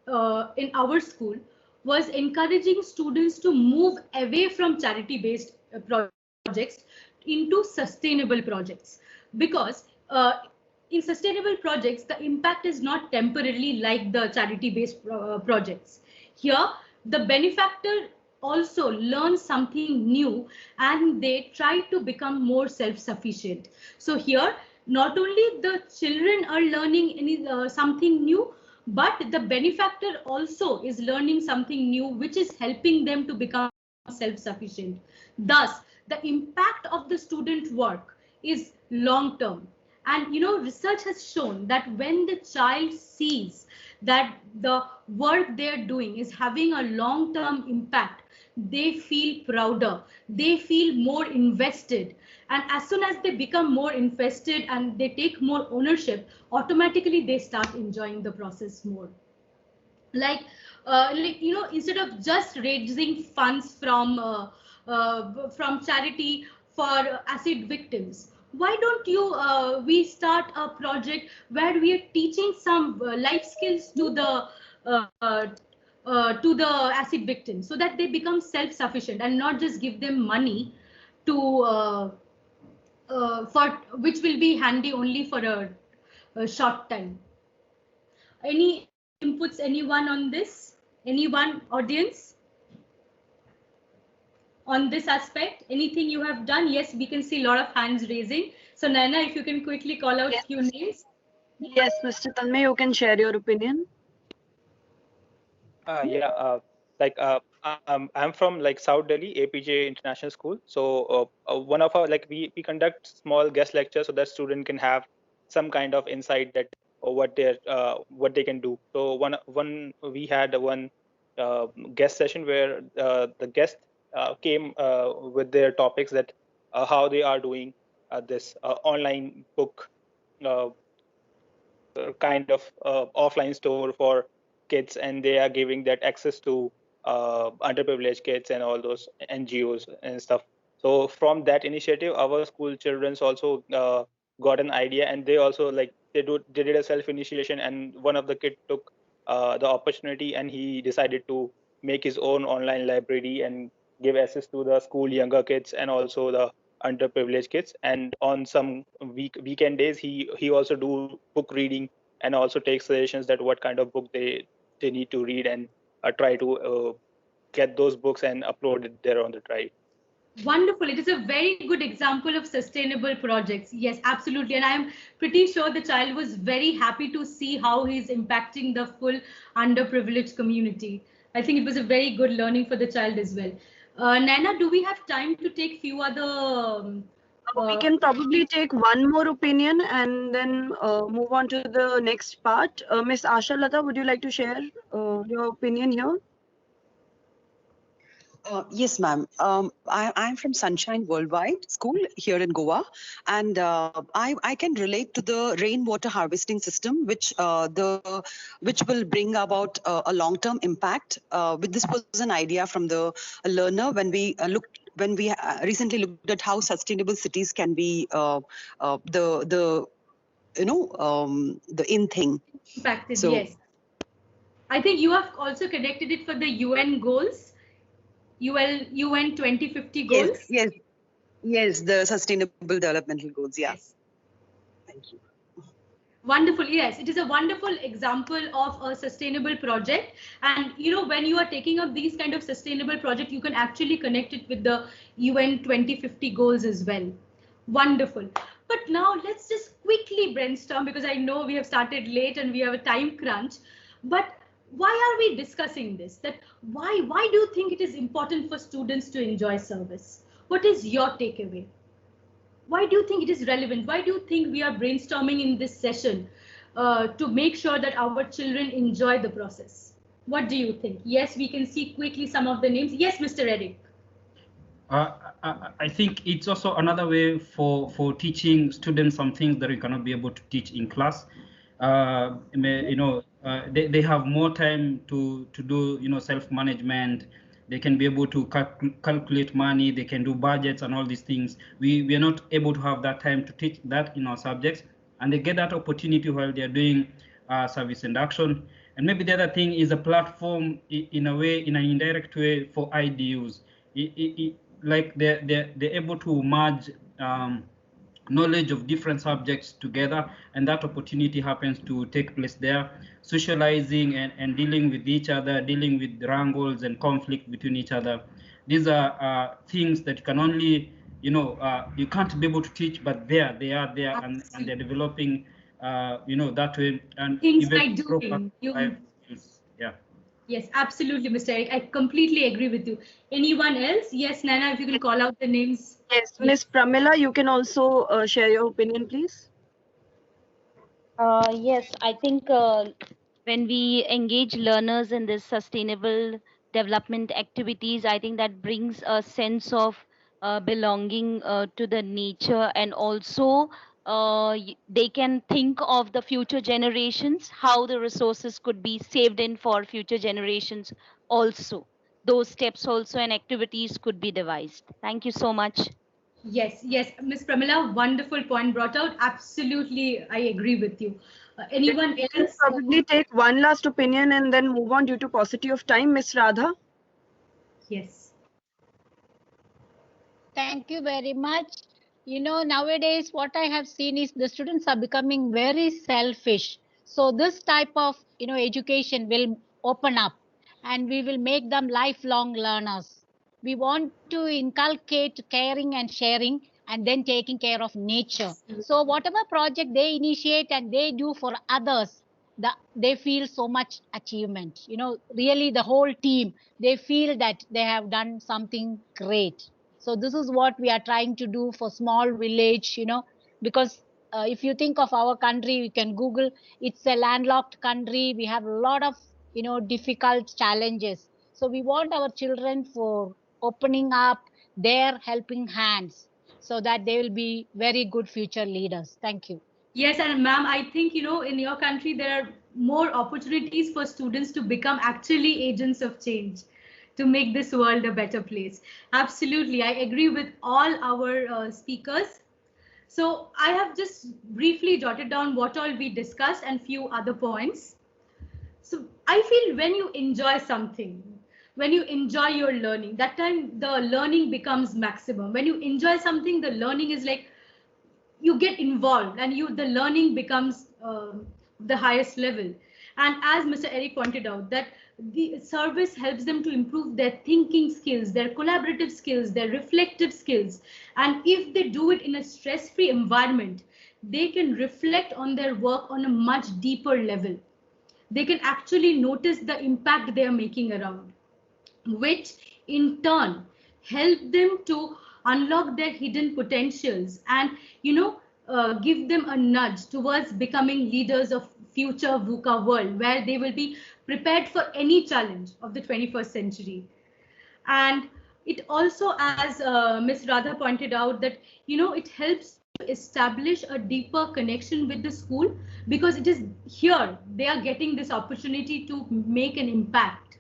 in our school was encouraging students to move away from charity-based projects into sustainable projects, because in sustainable projects, the impact is not temporarily like the charity-based projects. Here, the benefactor also learns something new and they try to become more self-sufficient. So here, not only the children are learning something new, but the benefactor also is learning something new, which is helping them to become self-sufficient. Thus, the impact of the student work is long-term. And research has shown that when the child sees that the work they're doing is having a long-term impact, they feel prouder, they feel more invested. And as soon as they become more invested and they take more ownership, automatically they start enjoying the process more. Instead of just raising funds from charity for acid victims, why don't we start a project where we are teaching some life skills to the acid victims, so that they become self-sufficient, and not just give them money to for which will be handy only for a short time. Any inputs, anyone on this? Anyone, audience? On this aspect, anything you have done? Yes, we can see a lot of hands raising. So Naina, if you can quickly call out few names. Yes, Mr. Tanmay, you can share your opinion. I'm from South Delhi, APJ International School. So one of our we conduct small guest lectures so that student can have some kind of insight that what they can do. So we had one guest session where the guest came with their topics that how they are doing this online book kind of offline store for kids, and they are giving that access to underprivileged kids and all those NGOs and stuff. So from that initiative, our school children's also got an idea, and they also they did a self-initiation, and one of the kid took the opportunity and he decided to make his own online library and give access to the school younger kids and also the underprivileged kids. And on some weekend days, he also do book reading and also take suggestions that what kind of book they need to read, and try to get those books and upload it there on the drive. Wonderful. It is a very good example of sustainable projects. Yes, absolutely. And I'm pretty sure the child was very happy to see how he's impacting the full underprivileged community. I think it was a very good learning for the child as well. Naina, do we have time to take few other? We can probably take one more opinion and then move on to the next part. Miss Asha Lata, would you like to share your opinion here? Yes, ma'am. I'm from Sunshine Worldwide School here in Goa, and I can relate to the rainwater harvesting system, which will bring about a long-term impact. This was an idea from the learner when we recently looked at how sustainable cities can be the in thing. Impacted, so, yes. I think you have also connected it for the UN goals. UN 2050 goals? Yes, the Sustainable Developmental Goals, yeah. Yes. Thank you. Wonderful, yes, it is a wonderful example of a sustainable project. And when you are taking up these kind of sustainable project, you can actually connect it with the UN 2050 goals as well. Wonderful. But now let's just quickly brainstorm, because I know we have started late and we have a time crunch. But why are we discussing this? That why do you think it is important for students to enjoy service? What is your takeaway? Why do you think it is relevant? Why do you think we are brainstorming in this session to make sure that our children enjoy the process? What do you think? Yes, we can see quickly some of the names. Yes, Mr. Eric. I think it's also another way for teaching students some things that we cannot be able to teach in class. they have more time to do, self-management. They can be able to calculate money. They can do budgets and all these things. We are not able to have that time to teach that in our subjects, and they get that opportunity while they are doing service induction. And maybe the other thing is a platform in a way, in an indirect way, for IDUs. Like they're able to merge knowledge of different subjects together, and that opportunity happens to take place there, socializing and dealing with each other, dealing with wrangles and conflict between each other. These are things that you can only, you can't be able to teach, but they are there, and they're developing, that way, and things even by doing. Yeah. Yes, absolutely, Mr. Eric. I completely agree with you. Anyone else? Yes, Nana, if you can call out the names. Yes, Ms. Pramila, you can also share your opinion, please. Yes, I think when we engage learners in this sustainable development activities, I think that brings a sense of belonging to the nature, and also they can think of the future generations, how the resources could be saved in for future generations also. Those steps also and activities could be devised. Thank you so much. Yes, Ms. Pramila, wonderful point brought out. Absolutely, I agree with you. Anyone else? Probably take one last opinion and then move on due to paucity of time. Ms. Radha. Yes. Thank you very much. Nowadays, what I have seen is the students are becoming very selfish. So this type of, education will open up and we will make them lifelong learners. We want to inculcate caring and sharing and then taking care of nature. So whatever project they initiate and they do for others, they feel so much achievement. Really the whole team, they feel that they have done something great. So this is what we are trying to do for small village, because if you think of our country, you can Google, it's a landlocked country. We have a lot of, difficult challenges. So we want our children for opening up their helping hands so that they will be very good future leaders. Thank you. Yes, and ma'am, I think, in your country, there are more opportunities for students to become actually agents of change, to make this world a better place. Absolutely, I agree with all our speakers. So I have just briefly jotted down what all we discussed and few other points. So I feel when you enjoy something, when you enjoy your learning, that time the learning becomes maximum. When you enjoy something, the learning is like, you get involved and the learning becomes the highest level. And as Mr. Eric pointed out, that the service helps them to improve their thinking skills, their collaborative skills, their reflective skills. And if they do it in a stress-free environment, they can reflect on their work on a much deeper level. They can actually notice the impact they are making around, which in turn help them to unlock their hidden potentials and give them a nudge towards becoming leaders of future VUCA world, where they will be prepared for any challenge of the 21st century. And it also, as Ms. Radha pointed out, that it helps to establish a deeper connection with the school, because it is here they are getting this opportunity to make an impact.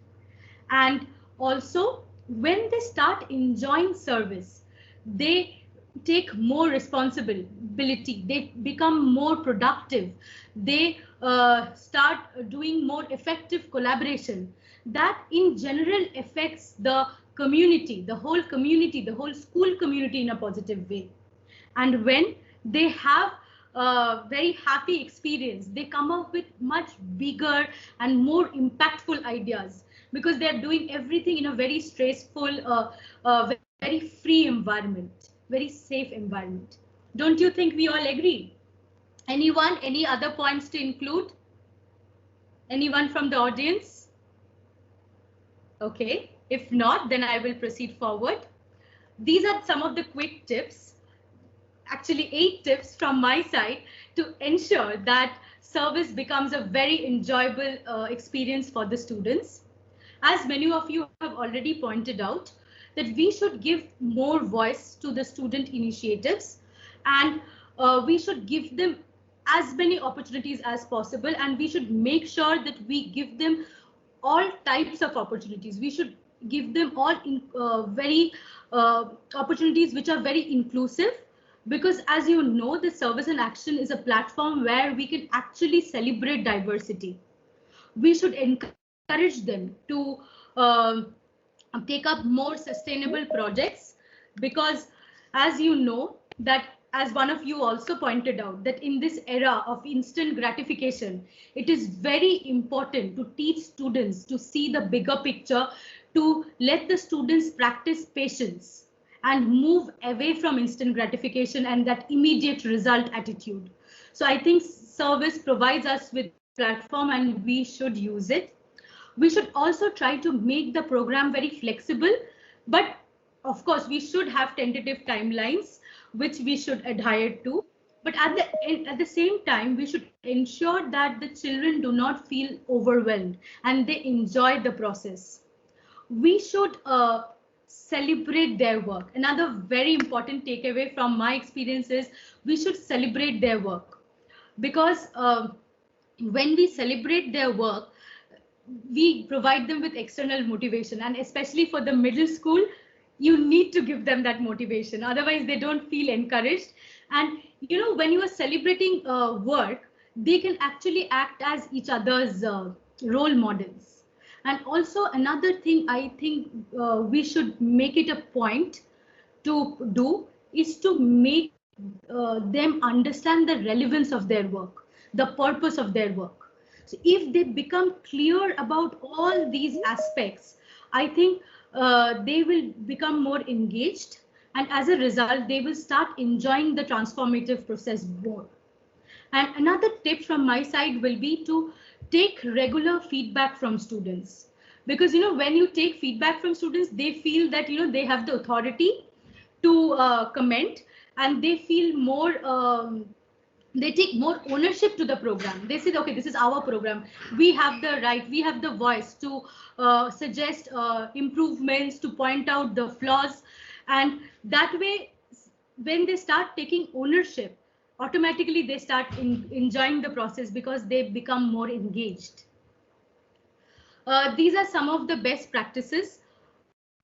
And also, when they start enjoying service, they take more responsibility, they become more productive, they start doing more effective collaboration. That in general affects the community, the whole school community in a positive way. And when they have a very happy experience, they come up with much bigger and more impactful ideas, because they're doing everything in a very stressful, very free environment, very safe environment. Don't you think we all agree? Anyone, any other points to include? Anyone from the audience? Okay, if not, then I will proceed forward. These are some of the quick tips, actually 8 tips from my side, to ensure that service becomes a very enjoyable experience for the students. As many of you have already pointed out, that we should give more voice to the student initiatives, and we should give them as many opportunities as possible, and we should make sure that we give them all types of opportunities. We should give them all opportunities which are very inclusive, because as you know, the Service in Action is a platform where we can actually celebrate diversity. We should encourage them to take up more sustainable projects, because as you know, that as one of you also pointed out, that in this era of instant gratification, it is very important to teach students to see the bigger picture, to let the students practice patience and move away from instant gratification and that immediate result attitude. So I think Service provides us with a platform and we should use it. We should also try to make the program very flexible, but of course we should have tentative timelines which we should adhere to. But at the same time, we should ensure that the children do not feel overwhelmed and they enjoy the process. We should celebrate their work. Another very important takeaway from my experience is we should celebrate their work, because when we celebrate their work, we provide them with external motivation, and especially for the middle school, you need to give them that motivation, otherwise they don't feel encouraged. And you know, when you are celebrating work, they can actually act as each other's role models. And also another thing I think we should make it a point to do is to make them understand the relevance of their work, the purpose of their work. So if they become clear about all these aspects, I think they will become more engaged, and as a result, they will start enjoying the transformative process more. And another tip from my side will be to take regular feedback from students, because you know, when you take feedback from students, they feel that you know they have the authority to comment, and they feel more. They take more ownership to the program. They say, okay, this is our program. We have the right, we have the voice to suggest improvements, to point out the flaws. And that way, when they start taking ownership, automatically they start enjoying the process because they become more engaged. These are some of the best practices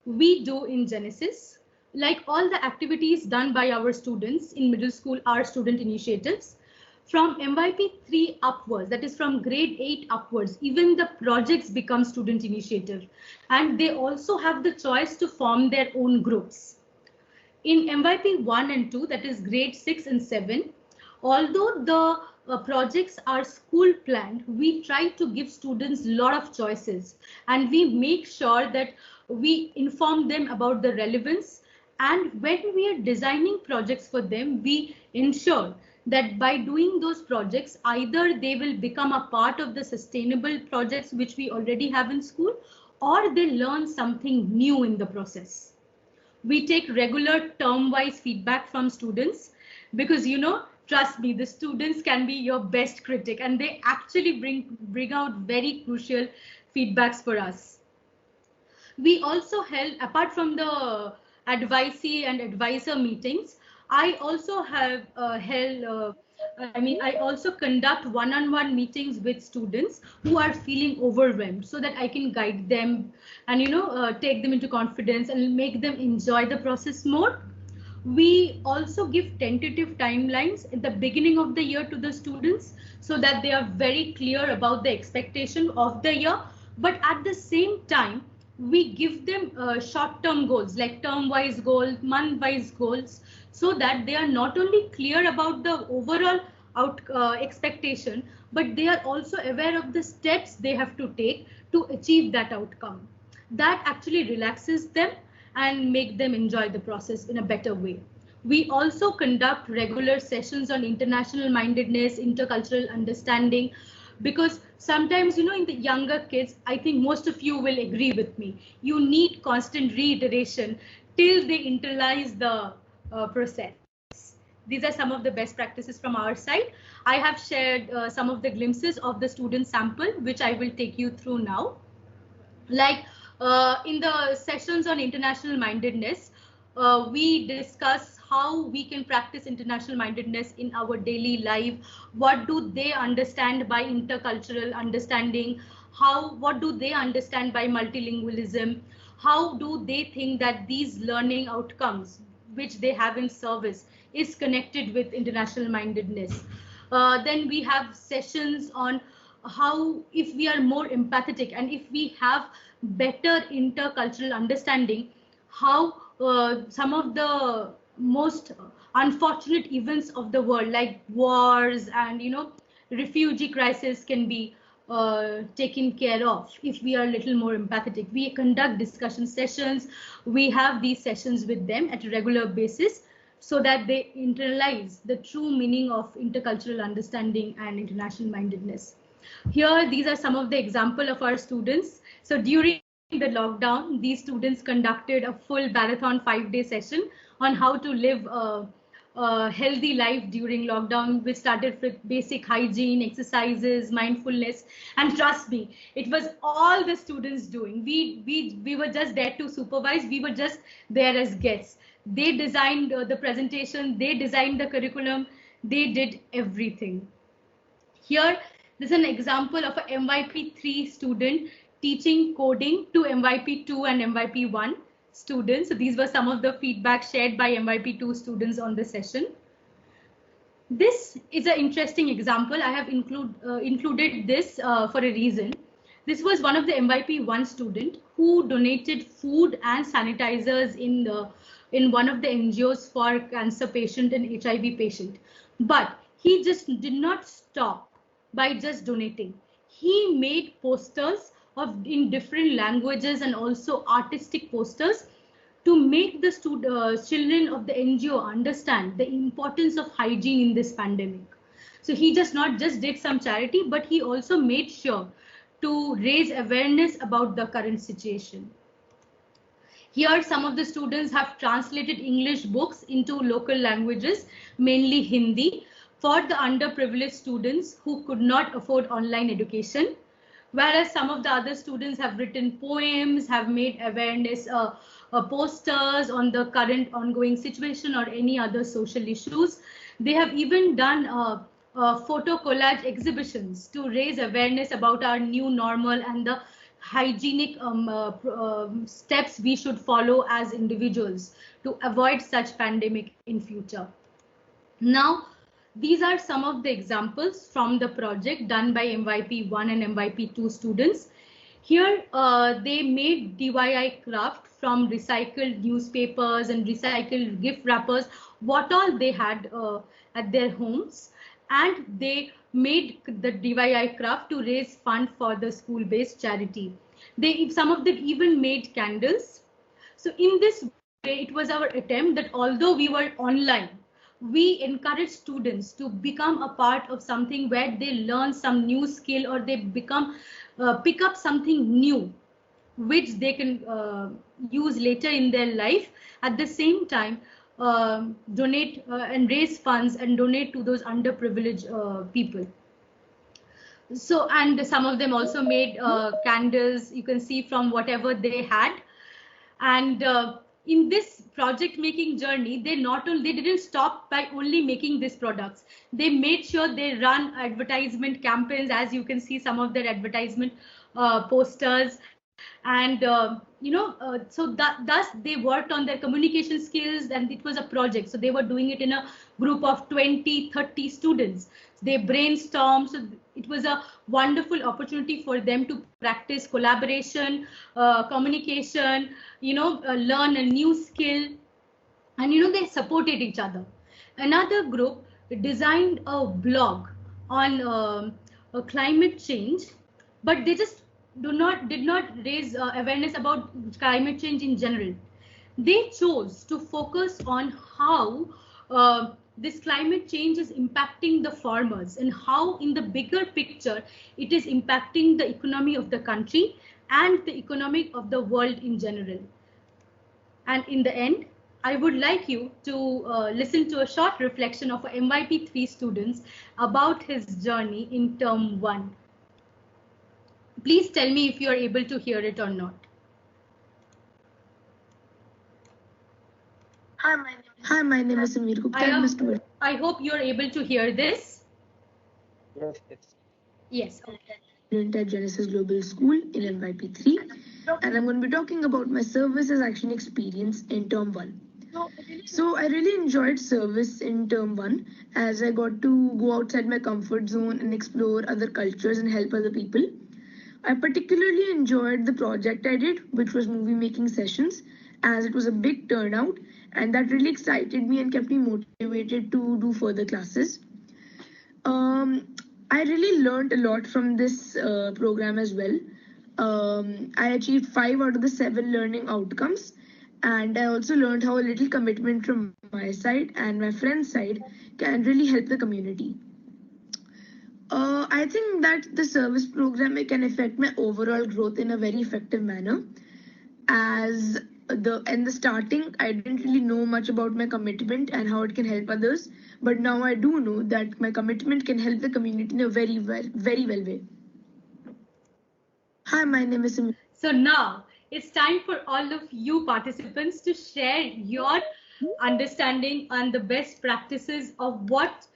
we do in Genesis. Like all the activities done by our students in middle school are student initiatives. From MYP 3 upwards, that is from grade 8 upwards, even the projects become student initiative, and they also have the choice to form their own groups. In MYP 1 and 2, that is grade 6 and 7, although the projects are school planned, we try to give students a lot of choices, and we make sure that we inform them about the relevance. And when we are designing projects for them, we ensure that by doing those projects, either they will become a part of the sustainable projects which we already have in school, or they learn something new in the process. We take regular term-wise feedback from students, because you know, trust me, the students can be your best critic, and they actually bring out very crucial feedbacks for us. We also held, apart from the advisee and advisor meetings, I also have I also conduct one-on-one meetings with students who are feeling overwhelmed, so that I can guide them and, you know, take them into confidence and make them enjoy the process more. We also give tentative timelines at the beginning of the year to the students, so that they are very clear about the expectation of the year. But at the same time, we give them short-term goals, like term-wise goals, month-wise goals, so that they are not only clear about the overall expectation, but they are also aware of the steps they have to take to achieve that outcome. That actually relaxes them and make them enjoy the process in a better way. We also conduct regular sessions on international mindedness, intercultural understanding, because sometimes, you know, in the younger kids, I think most of you will agree with me, you need constant reiteration till they internalize the process. These are some of the best practices from our side. I have shared some of the glimpses of the student sample, which I will take you through now. Like in the sessions on international mindedness, we discuss how we can practice international mindedness in our daily life. What do they understand by intercultural understanding? What do they understand by multilingualism? How do they think that these learning outcomes which they have in service is connected with international mindedness? Then we have sessions on how, if we are more empathetic and if we have better intercultural understanding, how some of the most unfortunate events of the world, like wars and refugee crisis, can be taken care of if we are a little more empathetic. We conduct discussion sessions. We have these sessions with them at a regular basis so that they internalize the true meaning of intercultural understanding and international mindedness. Here, these are some of the example of our students. So during the lockdown, these students conducted a full marathon 5-day session on how to live a healthy life during lockdown, which started with basic hygiene, exercises, mindfulness, and trust me, it was all the students doing. We were just there to supervise. We were just there as guests. They designed the presentation, they designed the curriculum, they did everything. Here, this is an example of a MYP3 student teaching coding to MYP2 and MYP1 students. So these were some of the feedback shared by MYP2 students on the session. This is an interesting example. I have included this for a reason. This was one of the MYP1 student who donated food and sanitizers in one of the NGOs for cancer patient and HIV patient. But he just did not stop by just donating. He made posters in different languages and also artistic posters to make the children of the NGO understand the importance of hygiene in this pandemic. So he not just did some charity, but he also made sure to raise awareness about the current situation. Here, some of the students have translated English books into local languages, mainly Hindi, for the underprivileged students who could not afford online education. Whereas some of the other students have written poems, have made awareness posters on the current ongoing situation or any other social issues. They have even done photo collage exhibitions to raise awareness about our new normal and the hygienic steps we should follow as individuals to avoid such pandemic in future. Now, these are some of the examples from the project done by MYP1 and MYP2 students. Here, they made DIY craft from recycled newspapers and recycled gift wrappers, what all they had at their homes. And they made the DIY craft to raise fund for the school-based charity. Some of them even made candles. So in this way, it was our attempt that although we were online, we encourage students to become a part of something where they learn some new skill or they pick up something new, which they can use later in their life. At the same time, donate and raise funds and donate to those underprivileged people. So, and some of them also made candles, you can see, from whatever they had. And in this project making journey, they didn't stop by only making these products. They made sure they run advertisement campaigns, as you can see some of their advertisement posters. And thus they worked on their communication skills, and it was a project. So they were doing it in a group of 20-30 students. They brainstormed. So it was a wonderful opportunity for them to practice collaboration, communication, learn a new skill, and they supported each other. Another group designed a blog on climate change, but they just did not raise awareness about climate change in general. They chose to focus on how this climate change is impacting the farmers and how in the bigger picture it is impacting the economy of the country and the economy of the world in general. And in the end, I would like you to listen to a short reflection of MYP3 students about his journey in term 1. Please tell me if you are able to hear it or not. Hi, my name Hi, my name is Samir Gupta. I hope you're able to hear this. Yes, yes. Yes. At Genesis Global School in MYP3, and I'm going to be talking about my services action experience in term 1. So I really enjoyed service in term 1 as I got to go outside my comfort zone and explore other cultures and help other people. I particularly enjoyed the project I did, which was movie making sessions, as it was a big turnout, and that really excited me and kept me motivated to do further classes. I really learned a lot from this program as well. I achieved 5 out of the 7 learning outcomes, and I also learned how a little commitment from my side and my friend's side can really help the community. I think that the service program can affect my overall growth in a very effective manner. As in the starting, I didn't really know much about my commitment and how it can help others, but now I do know that my commitment can help the community in a very well way. Hi, my name is Samir. So now it's time for all of you participants to share your understanding and the best practices of what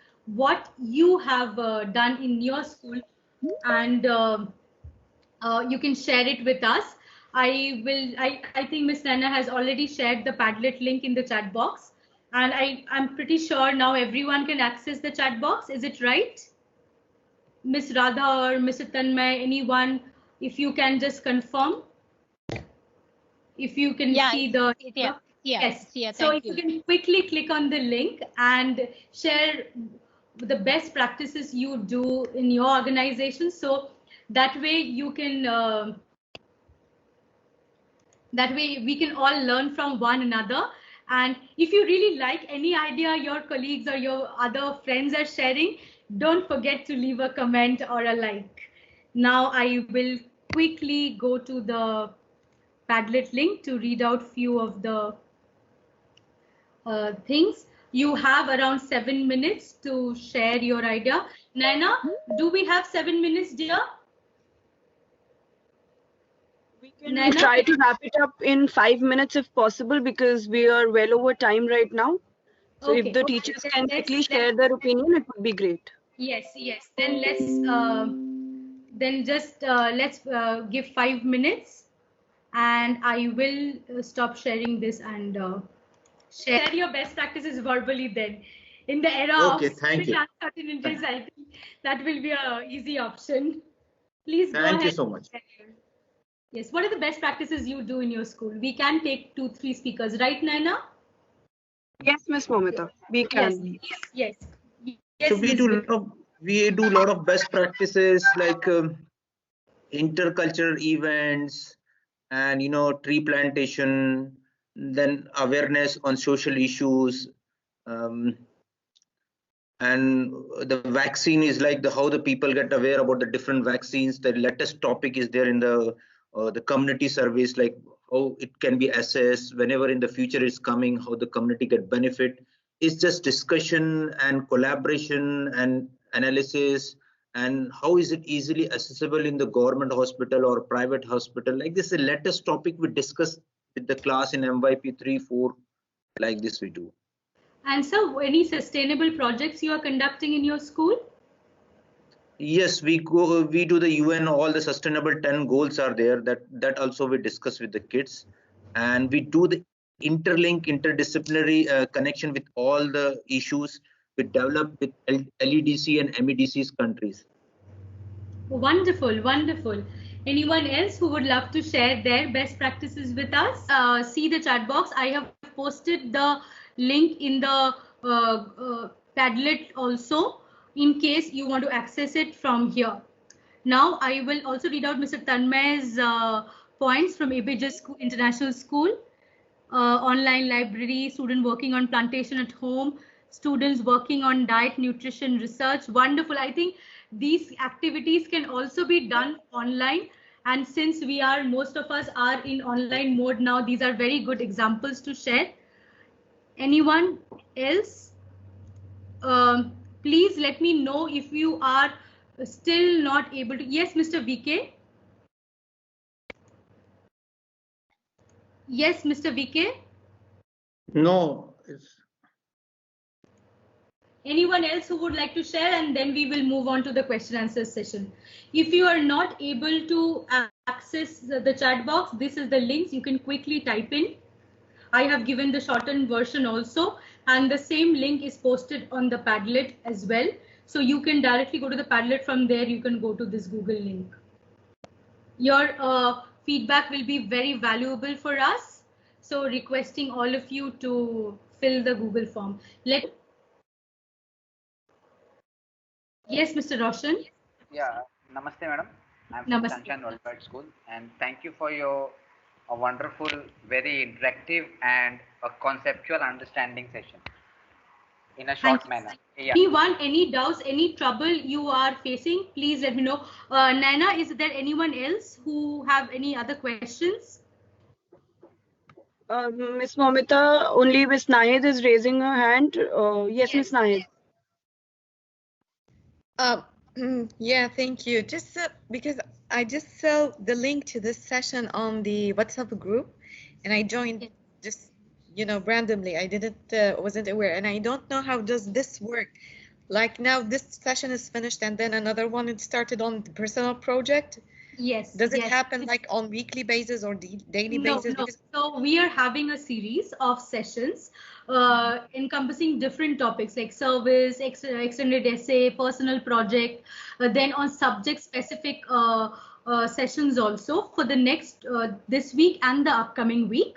you have done in your school, and you can share it with us. I think Miss Nana has already shared the Padlet link in the chat box, and I'm pretty sure now everyone can access the chat box. Is it right? Miss Radha or Mr. Tanmay, anyone, if you can just confirm. If you can see the yes. So if you can quickly click on the link and share the best practices you do in your organization, so that way you can that way we can all learn from one another. And if you really like any idea your colleagues or your other friends are sharing, don't forget to leave a comment or a like. Now I will quickly go to the Padlet link to read out few of the things. You have around 7 minutes to share your idea. Naina, do we have 7 minutes, dear? We can try to wrap it up in 5 minutes if possible, because we are well over time right now. So if the teachers can quickly share their opinion, it would be great. Yes. Then let's give 5 minutes. And I will stop sharing this and share your best practices verbally then. In the era of uncertainties, I think that will be an easy option. Please go ahead. Thank you so much. Yes, what are the best practices you do in your school? We can take 2-3 speakers, right, Naina? Yes, Miss Momita, we can. Yes. So we do a lot of best practices like intercultural events, and tree plantation, then awareness on social issues, and the vaccine is like how the people get aware about the different vaccines. The latest topic is there in the community service, like how it can be assessed whenever in the future is coming, how the community get benefit. It's just discussion and collaboration and analysis, and how is it easily accessible in the government hospital or private hospital. Like this is the latest topic we discuss with the class in MYP 3-4, like this we do. And so any sustainable projects you are conducting in your school? Yes, we do the UN, all the sustainable 10 goals are there, that also we discuss with the kids, and we do the interdisciplinary connection with all the issues we develop with LEDC and MEDC's countries. Wonderful. Anyone else who would love to share their best practices with us? See the chat box. I have posted the link in the Padlet also, in case you want to access it from here. Now I will also read out Mr. Tanmay's points from ABJ International School. Online library, student working on plantation at home, students working on diet, nutrition, research. Wonderful. I think these activities can also be done online. And since most of us are in online mode now, these are very good examples to share. Anyone else? Please let me know if you are still not able to. Yes, Mr. VK. Yes, Mr. VK. No, Anyone else who would like to share, and then we will move on to the question answer session. If you are not able to access the chat box, this is the links you can quickly type in. I have given the shortened version also, and the same link is posted on the Padlet as well. So you can directly go to the Padlet. From there, you can go to this Google link. Your feedback will be very valuable for us. So requesting all of you to fill the Google form. Yes, Mr. Roshan. Yeah, namaste, madam. I'm from Namaste. Shanshan Worldwide School, and thank you for your wonderful, very interactive and a conceptual understanding session in a short manner. Yeah. Anyone, any doubts, any trouble you are facing, please let me know. Naina, is there anyone else who have any other questions? Miss Momita, only Miss Nahid is raising her hand. Yes, Miss Nahid. Yeah, thank you. Just because I just saw the link to this session on the WhatsApp group, and I joined just, you know, randomly. I wasn't aware, and I don't know how does this work. Like now, this session is finished, and then another one is started on the personal project. Yes. Does it happen like on weekly basis or daily basis? No. So we are having a series of sessions encompassing different topics like service, extended essay, personal project, then on subject specific sessions also for the next this week and the upcoming week.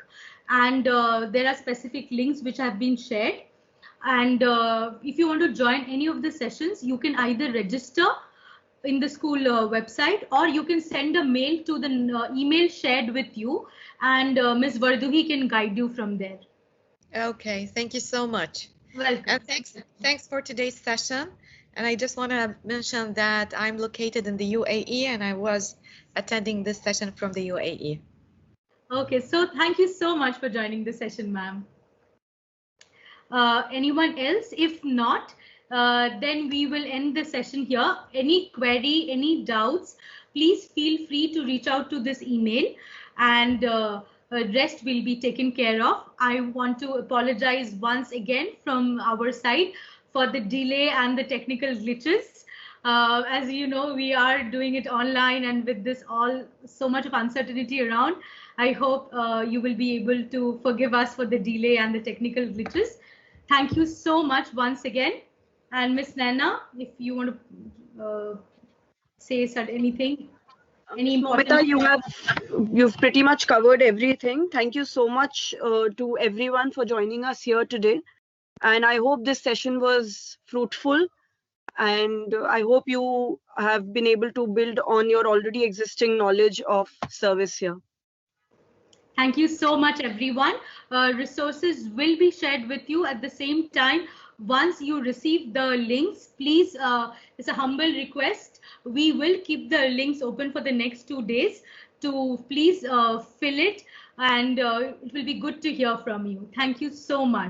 And there are specific links which have been shared. And if you want to join any of the sessions, you can either register in the school website, or you can send a mail to the email shared with you, and Ms. Varduhi can guide you from there. Okay, thank you so much. Welcome. And thanks for today's session. And I just want to mention that I'm located in the UAE, and I was attending this session from the UAE. Okay, so thank you so much for joining the session, ma'am. Anyone else? If not, then we will end the session here. Any query, any doubts, please feel free to reach out to this email, and rest will be taken care of. I want to apologize once again from our side for the delay and the technical glitches. As you know, we are doing it online, and with this so much of uncertainty around, I hope you will be able to forgive us for the delay and the technical glitches. Thank you so much once again. And Miss Naina, if you want to say anything. Momita, you've pretty much covered everything. Thank you so much to everyone for joining us here today. And I hope this session was fruitful. And I hope you have been able to build on your already existing knowledge of service here. Thank you so much, everyone. Resources will be shared with you at the same time. Once you receive the links, please, it's a humble request. We will keep the links open for the next 2 days to please fill it, and it will be good to hear from you. Thank you so much.